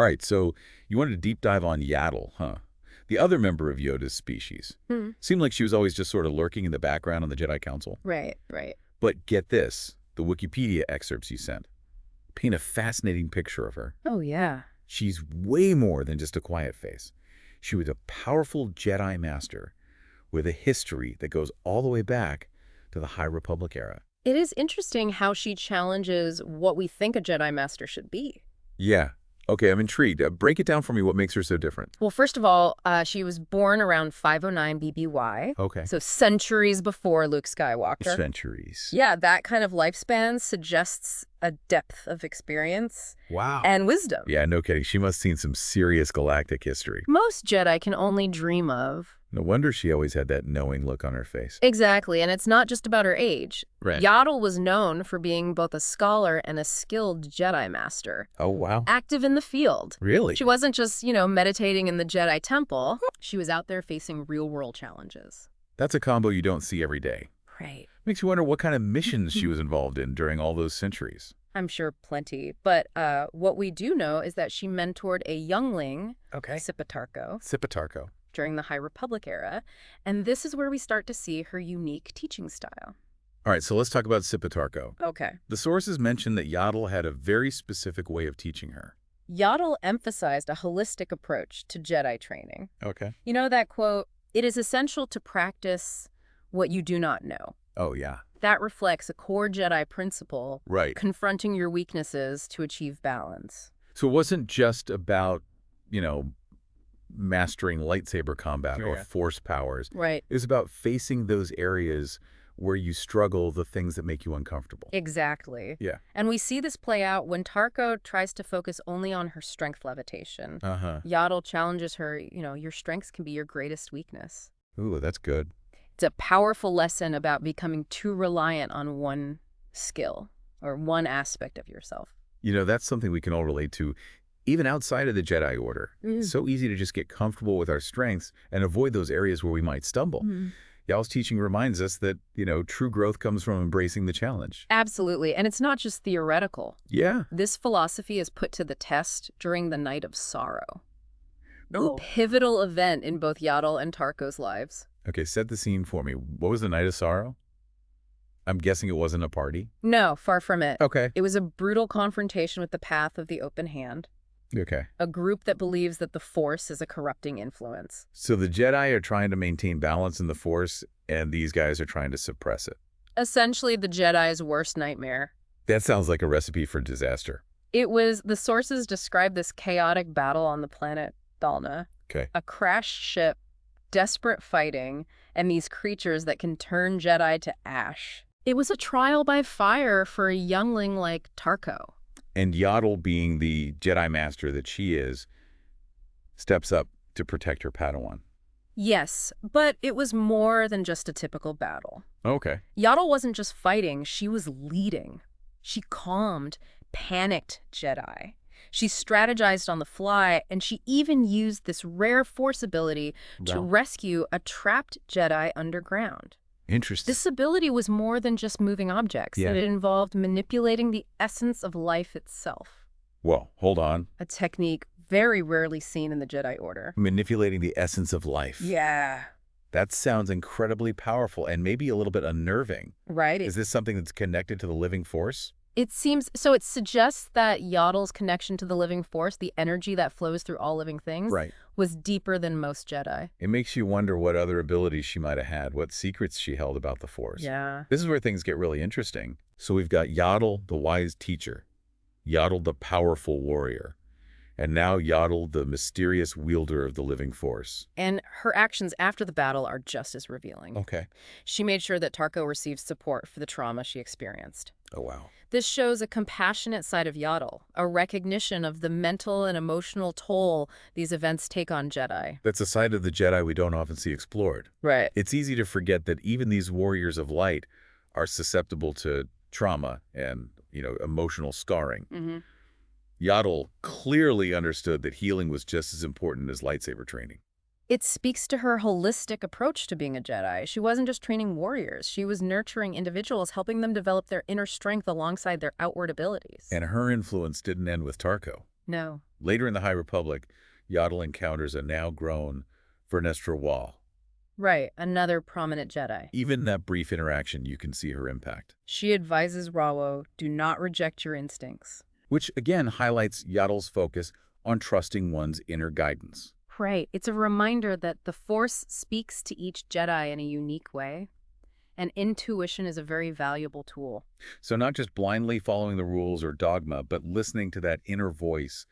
All right, so you wanted to deep dive on Yaddle, huh? The other member of Yoda's species. Hmm. Seemed like she was always just sort of lurking in the background on the Jedi Council. Right, right. But get this, the Wikipedia excerpts you sent paint a fascinating picture of her. Oh, yeah. She's way more than just a quiet face. She was a powerful Jedi Master with a history that goes all the way back to the High Republic era. It is interesting how she challenges what we think a Jedi Master should be. Yeah. Okay, I'm intrigued. Break it down for me. What makes her so different? Well, first of all, she was born around 509 BBY, Okay. so centuries before Luke Skywalker. Centuries. Yeah, that kind of lifespan suggests a depth of experience Wow. and wisdom. Yeah, no kidding. She must have seen some serious galactic history. Most Jedi can only dream of. No wonder she always had that knowing look on her face. Exactly, and it's not just about her age. Right. Yaddle was known for being both a scholar and a skilled Jedi Master, Oh, wow. active in the field. Really? She wasn't just, meditating in the Jedi Temple. She was out there facing real-world challenges. That's a combo you don't see every day. Right. Makes you wonder what kind of missions she was involved in during all those centuries. I'm sure plenty. But what we do know is that she mentored a youngling, Okay. Sipitarco, Sipitarco. during the High Republic era. And this is where we start to see her unique teaching style. All right, so let's talk about Sipitarco. Okay. The sources mention that Yaddle had a very specific way of teaching her. Yaddle emphasized a holistic approach to Jedi training. Okay. You know that quote, "It is essential to practice what you do not know." Oh, yeah. That reflects a core Jedi principle, Right. confronting your weaknesses to achieve balance. So it wasn't just about, mastering lightsaber combat or Yeah. force powers. Right. It was about facing those areas where you struggle, the things that make you uncomfortable. Exactly. Yeah. And we see this play out when Tarko tries to focus only on her strength levitation. Uh-huh. Yaddle challenges her, your strengths can be your greatest weakness. Ooh, that's good. It's a powerful lesson about becoming too reliant on one skill or one aspect of yourself. That's something we can all relate to, even outside of the Jedi Order. It's so easy to just get comfortable with our strengths and avoid those areas where we might stumble. Yao's teaching reminds us that, true growth comes from embracing the challenge. Absolutely. And it's not just theoretical. Yeah. This philosophy is put to the test during the Night of Sorrow. No. A pivotal event in both Yaddle and Tarko's lives. Okay, set the scene for me. What was the Night of Sorrow? I'm guessing it wasn't a party. No, far from it. Okay. It was a brutal confrontation with the path of the open hand, Okay. a group that believes that the Force is a corrupting influence. So the Jedi are trying to maintain balance in the Force, and these guys are trying to suppress it. Essentially the Jedi's worst nightmare. That sounds like a recipe for disaster. The sources describe this chaotic battle on the planet Dalna. Okay. A crashed ship, desperate fighting, and these creatures that can turn Jedi to ash. It was a trial by fire for a youngling like Tarko. And Yaddle, being the Jedi Master that she is, steps up to protect her Padawan. Yes, but it was more than just a typical battle. Okay. Yaddle wasn't just fighting, she was leading. She calmed, panicked Jedi. She strategized on the fly, and she even used this rare Force ability to Wow. rescue a trapped Jedi underground. Interesting. This ability was more than just moving objects. Yeah. It involved manipulating the essence of life itself, Whoa, hold on. a technique very rarely seen in the Jedi Order. Manipulating the essence of life. Yeah. That sounds incredibly powerful and maybe a little bit unnerving. Right? Is this something that's connected to the living Force? It suggests that Yaddle's connection to the living Force, the energy that flows through all living things, Right. was deeper than most Jedi. It makes you wonder what other abilities she might have had, what secrets she held about the Force. Yeah. This is where things get really interesting. So we've got Yaddle, the wise teacher, Yaddle, the powerful warrior, and now Yaddle, the mysterious wielder of the living Force. And her actions after the battle are just as revealing. Okay. She made sure that Tarko received support for the trauma she experienced. Oh, wow. This shows a compassionate side of Yaddle, a recognition of the mental and emotional toll these events take on Jedi. That's a side of the Jedi we don't often see explored. Right. It's easy to forget that even these warriors of light are susceptible to trauma and, emotional scarring. Mm-hmm. Yaddle clearly understood that healing was just as important as lightsaber training. It speaks to her holistic approach to being a Jedi. She wasn't just training warriors. She was nurturing individuals, helping them develop their inner strength alongside their outward abilities. And her influence didn't end with Tarko. No. Later in the High Republic, Yaddle encounters a now-grown Vernestra Wall. Right, another prominent Jedi. Even in that brief interaction, you can see her impact. She advises Rawo, do not reject your instincts. Which, again, highlights Yaddle's focus on trusting one's inner guidance. Right. It's a reminder that the Force speaks to each Jedi in a unique way, and intuition is a very valuable tool. So not just blindly following the rules or dogma, but listening to that inner voice,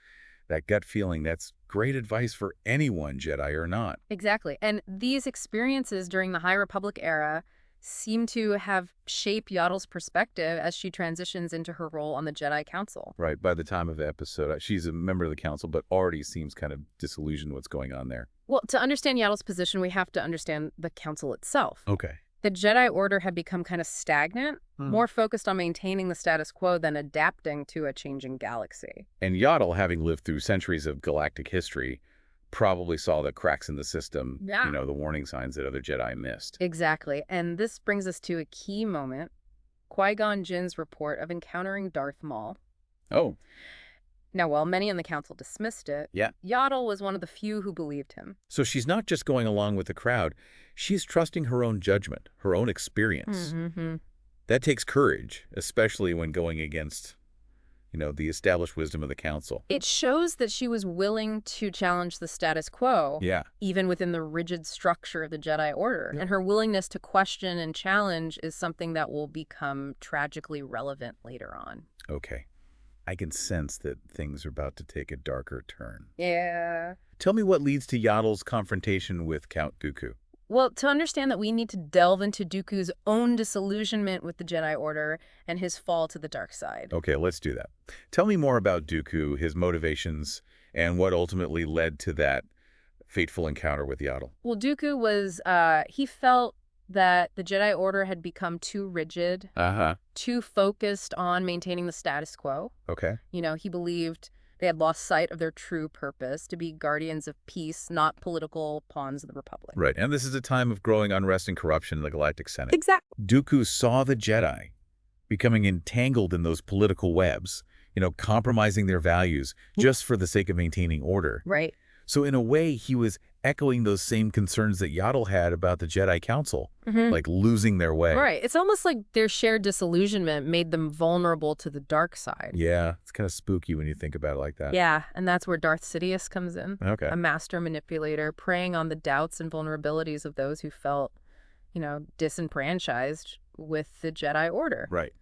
that gut feeling. That's great advice for anyone, Jedi or not. Exactly. And these experiences during the High Republic era seem to have shaped Yaddle's perspective as she transitions into her role on the Jedi Council. Right. By the time of the episode, she's a member of the council, but already seems kind of disillusioned what's going on there. Well, to understand Yaddle's position, we have to understand the council itself. Okay. The Jedi Order had become kind of stagnant, more focused on maintaining the status quo than adapting to a changing galaxy. And Yaddle, having lived through centuries of galactic history, probably saw the cracks in the system, Yeah. the warning signs that other Jedi missed. Exactly. And this brings us to a key moment, Qui-Gon Jinn's report of encountering Darth Maul. Oh. Now, while many in the council dismissed it, Yeah. Yaddle was one of the few who believed him. So she's not just going along with the crowd. She's trusting her own judgment, her own experience. Mm-hmm. That takes courage, especially when going against, the established wisdom of the council. It shows that she was willing to challenge the status quo, Yeah. even within the rigid structure of the Jedi Order. And her willingness to question and challenge is something that will become tragically relevant later on. Okay. I can sense that things are about to take a darker turn. Yeah. Tell me what leads to Yaddle's confrontation with Count Dooku. Well, to understand that, we need to delve into Dooku's own disillusionment with the Jedi Order and his fall to the dark side. Okay, let's do that. Tell me more about Dooku, his motivations, and what ultimately led to that fateful encounter with Yaddle. Well, Dooku was, he felt that the Jedi Order had become too rigid, too focused on maintaining the status quo. Okay. He believed they had lost sight of their true purpose, to be guardians of peace, not political pawns of the Republic. Right, and this is a time of growing unrest and corruption in the Galactic Senate. Exactly. Dooku saw the Jedi becoming entangled in those political webs, compromising their values just for the sake of maintaining order. Right. So in a way, he was echoing those same concerns that Yaddle had about the Jedi Council, like losing their way. Right. It's almost like their shared disillusionment made them vulnerable to the dark side. Yeah, it's kind of spooky when you think about it like that. Yeah, and that's where Darth Sidious comes in. Okay. A master manipulator, preying on the doubts and vulnerabilities of those who felt, disenfranchised with the Jedi Order. Right.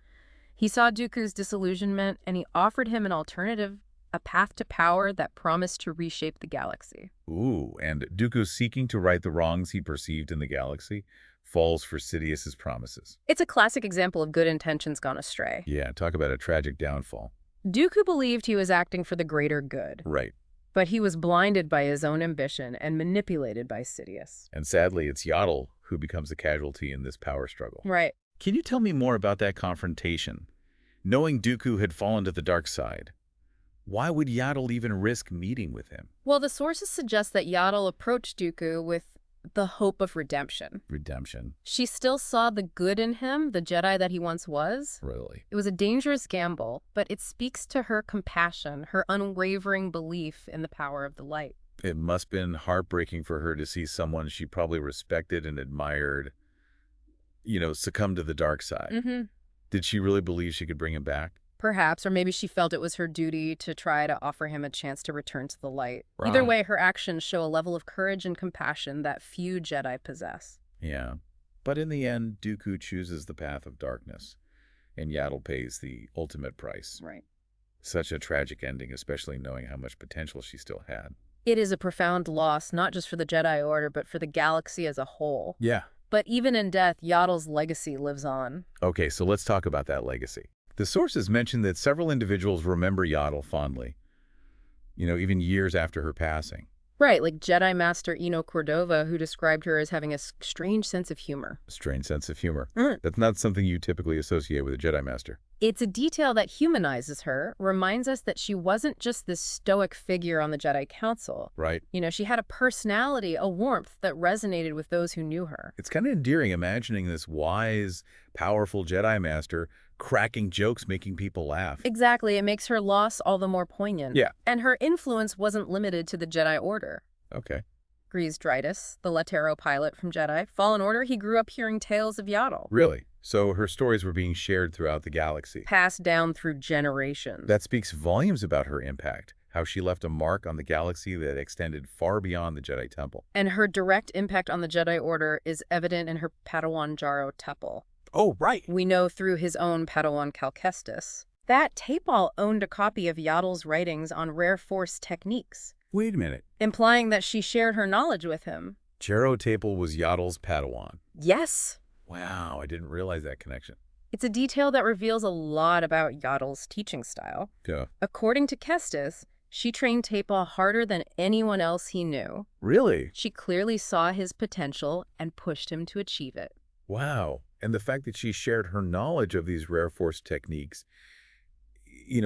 He saw Dooku's disillusionment, and he offered him an alternative, a path to power that promised to reshape the galaxy. Ooh, and Dooku seeking to right the wrongs he perceived in the galaxy falls for Sidious's promises. It's a classic example of good intentions gone astray. Yeah, talk about a tragic downfall. Dooku believed he was acting for the greater good. Right. But he was blinded by his own ambition and manipulated by Sidious. And sadly, it's Yaddle who becomes a casualty in this power struggle. Right. Can you tell me more about that confrontation? Knowing Dooku had fallen to the dark side, why would Yaddle even risk meeting with him? Well, the sources suggest that Yaddle approached Dooku with the hope of redemption. Redemption. She still saw the good in him, the Jedi that he once was. Really? It was a dangerous gamble, but it speaks to her compassion, her unwavering belief in the power of the light. It must have been heartbreaking for her to see someone she probably respected and admired, succumb to the dark side. Did she really believe she could bring him back? Perhaps, or maybe she felt it was her duty to try to offer him a chance to return to the light. Right. Either way, her actions show a level of courage and compassion that few Jedi possess. Yeah. But in the end, Dooku chooses the path of darkness, and Yaddle pays the ultimate price. Right. Such a tragic ending, especially knowing how much potential she still had. It is a profound loss, not just for the Jedi Order, but for the galaxy as a whole. Yeah. But even in death, Yaddle's legacy lives on. Okay, so let's talk about that legacy. The sources mention that several individuals remember Yaddle fondly, even years after her passing. Right, like Jedi Master Eno Cordova, who described her as having a strange sense of humor. A strange sense of humor. That's not something you typically associate with a Jedi Master. It's a detail that humanizes her, reminds us that she wasn't just this stoic figure on the Jedi Council. Right. She had a personality, a warmth that resonated with those who knew her. It's kind of endearing imagining this wise, powerful Jedi Master cracking jokes, making people laugh. Exactly. It makes her loss all the more poignant. Yeah. And her influence wasn't limited to the Jedi Order. Okay. Grease Dritus, the Latero pilot from Jedi, Fallen Order, he grew up hearing tales of Yaddle. Really? So her stories were being shared throughout the galaxy. Passed down through generations. That speaks volumes about her impact, how she left a mark on the galaxy that extended far beyond the Jedi Temple. And her direct impact on the Jedi Order is evident in her Padawan Jaro Tepal. Oh, right. We know through his own Padawan Cal Kestis. That Tepal owned a copy of Yaddle's writings on rare force techniques, Wait a minute. implying that she shared her knowledge with him. Jaro Tapel was Yaddle's Padawan. Yes. Wow, I didn't realize that connection. It's a detail that reveals a lot about Yaddle's teaching style. Yeah. According to Kestis, she trained Tepal harder than anyone else he knew. Really? She clearly saw his potential and pushed him to achieve it. Wow. And the fact that she shared her knowledge of these rare force techniques,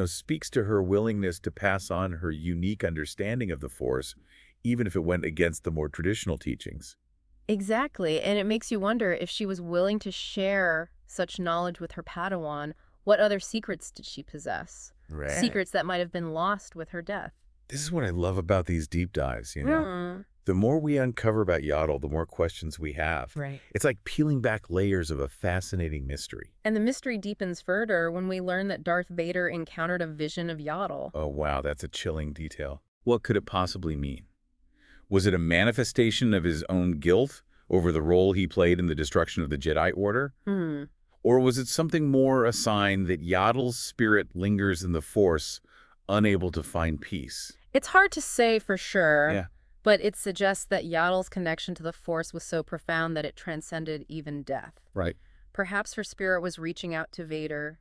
speaks to her willingness to pass on her unique understanding of the Force, even if it went against the more traditional teachings. Exactly, and it makes you wonder if she was willing to share such knowledge with her Padawan, what other secrets did she possess? Right. Secrets that might have been lost with her death. This is what I love about these deep dives, The more we uncover about Yaddle, the more questions we have. Right. It's like peeling back layers of a fascinating mystery. And the mystery deepens further when we learn that Darth Vader encountered a vision of Yaddle. Oh, wow, that's a chilling detail. What could it possibly mean? Was it a manifestation of his own guilt over the role he played in the destruction of the Jedi Order? Or was it something more, a sign that Yaddle's spirit lingers in the Force, unable to find peace? It's hard to say for sure. Yeah. But it suggests that Yaddle's connection to the Force was so profound that it transcended even death. Right. Perhaps her spirit was reaching out to Vader,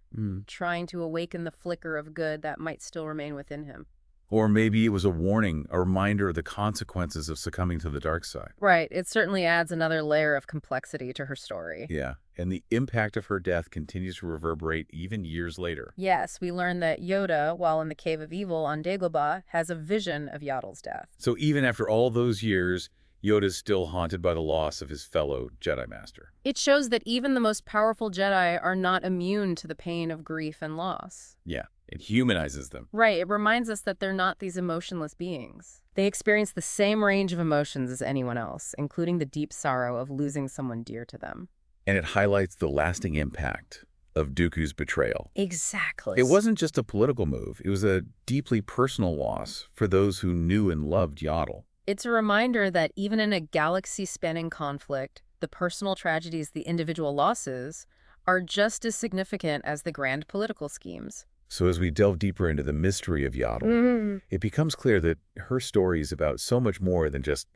trying to awaken the flicker of good that might still remain within him. Or maybe it was a warning, a reminder of the consequences of succumbing to the dark side. Right. It certainly adds another layer of complexity to her story. Yeah. And the impact of her death continues to reverberate even years later. Yes, we learn that Yoda, while in the Cave of Evil on Dagobah, has a vision of Yaddle's death. So even after all those years, Yoda's still haunted by the loss of his fellow Jedi Master. It shows that even the most powerful Jedi are not immune to the pain of grief and loss. Yeah. It humanizes them. Right. It reminds us that they're not these emotionless beings. They experience the same range of emotions as anyone else, including the deep sorrow of losing someone dear to them. And it highlights the lasting impact of Dooku's betrayal. Exactly. It wasn't just a political move. It was a deeply personal loss for those who knew and loved Yaddle. It's a reminder that even in a galaxy-spanning conflict, the personal tragedies, the individual losses, are just as significant as the grand political schemes. So as we delve deeper into the mystery of Yaddle, it becomes clear that her story is about so much more than just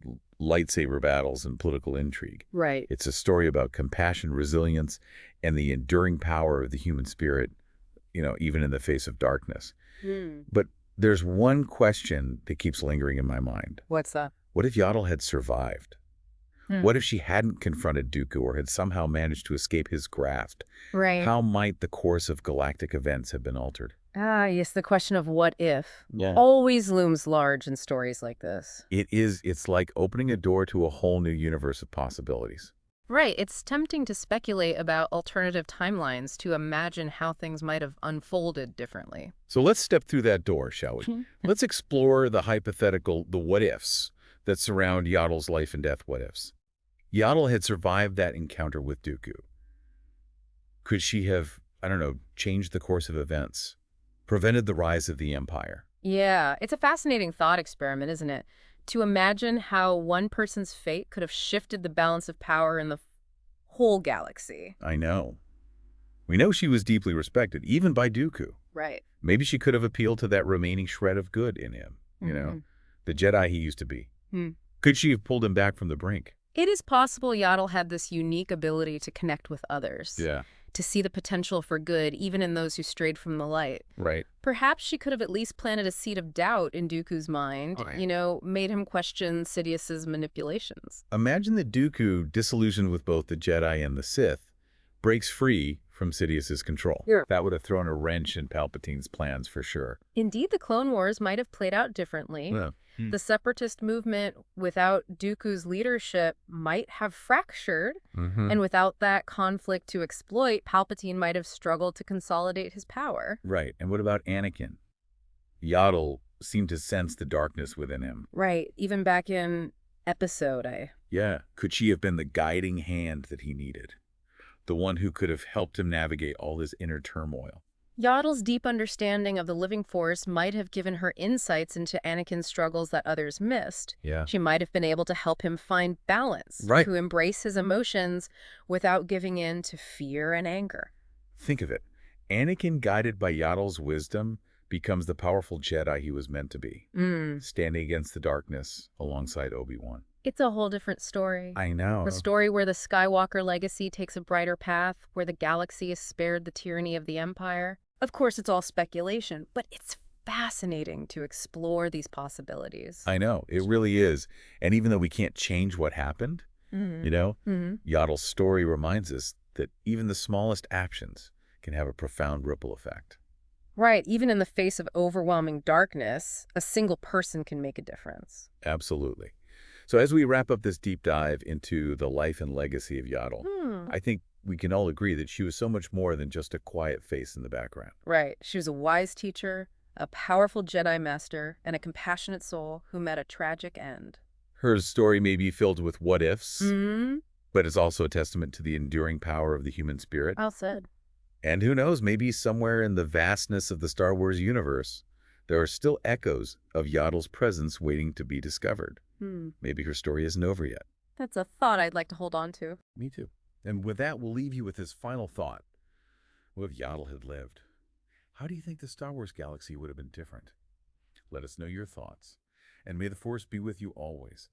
lightsaber battles and political intrigue. Right. It's a story about compassion, resilience, and the enduring power of the human spirit, even in the face of darkness. But there's one question that keeps lingering in my mind. What's that? What if Yaddle had survived? What if she hadn't confronted Dooku or had somehow managed to escape his grasp? Right. How might the course of galactic events have been altered? Ah, yes, the question of what if Yeah. always looms large in stories like this. It's like opening a door to a whole new universe of possibilities. Right. It's tempting to speculate about alternative timelines, to imagine how things might have unfolded differently. So let's step through that door, shall we? Let's explore the hypothetical, the what-ifs that surround Yaddle's life and death what-ifs. Yaddle had survived that encounter with Dooku. Could she have, changed the course of events, prevented the rise of the Empire? Yeah, it's a fascinating thought experiment, isn't it? To imagine how one person's fate could have shifted the balance of power in the whole galaxy. I know. We know she was deeply respected, even by Dooku. Right. Maybe she could have appealed to that remaining shred of good in him, the Jedi he used to be. Could she have pulled him back from the brink? It is possible Yaddle had this unique ability to connect with others. Yeah. To see the potential for good, even in those who strayed from the light. Right. Perhaps she could have at least planted a seed of doubt in Dooku's mind, made him question Sidious's manipulations. Imagine that Dooku, disillusioned with both the Jedi and the Sith, breaks free from Sidious's control. Yeah. That would have thrown a wrench in Palpatine's plans for sure. Indeed, the Clone Wars might have played out differently. Yeah. The separatist movement without Dooku's leadership might have fractured, and without that conflict to exploit, Palpatine might have struggled to consolidate his power. Right. And what about Anakin? Yaddle seemed to sense the darkness within him. Right, even back in Episode, Yeah. Could she have been the guiding hand that he needed? The one who could have helped him navigate all his inner turmoil? Yaddle's deep understanding of the living force might have given her insights into Anakin's struggles that others missed. Yeah. She might have been able to help him find balance, Right. to embrace his emotions without giving in to fear and anger. Think of it. Anakin, guided by Yaddle's wisdom, becomes the powerful Jedi he was meant to be, standing against the darkness alongside Obi-Wan. It's a whole different story. I know. A story where the Skywalker legacy takes a brighter path, where the galaxy is spared the tyranny of the Empire. Of course, it's all speculation, but it's fascinating to explore these possibilities. I know. It really is. And even though we can't change what happened, Yaddle's story reminds us that even the smallest actions can have a profound ripple effect. Right. Even in the face of overwhelming darkness, a single person can make a difference. Absolutely. So as we wrap up this deep dive into the life and legacy of Yaddle, I think we can all agree that she was so much more than just a quiet face in the background. Right. She was a wise teacher, a powerful Jedi master, and a compassionate soul who met a tragic end. Her story may be filled with what-ifs, but it's also a testament to the enduring power of the human spirit. Well said. And who knows, maybe somewhere in the vastness of the Star Wars universe, there are still echoes of Yaddle's presence waiting to be discovered. Maybe her story isn't over yet. That's a thought I'd like to hold on to. Me too. And with that, we'll leave you with this final thought. What if Yaddle had lived? How do you think the Star Wars galaxy would have been different? Let us know your thoughts. And may the Force be with you always.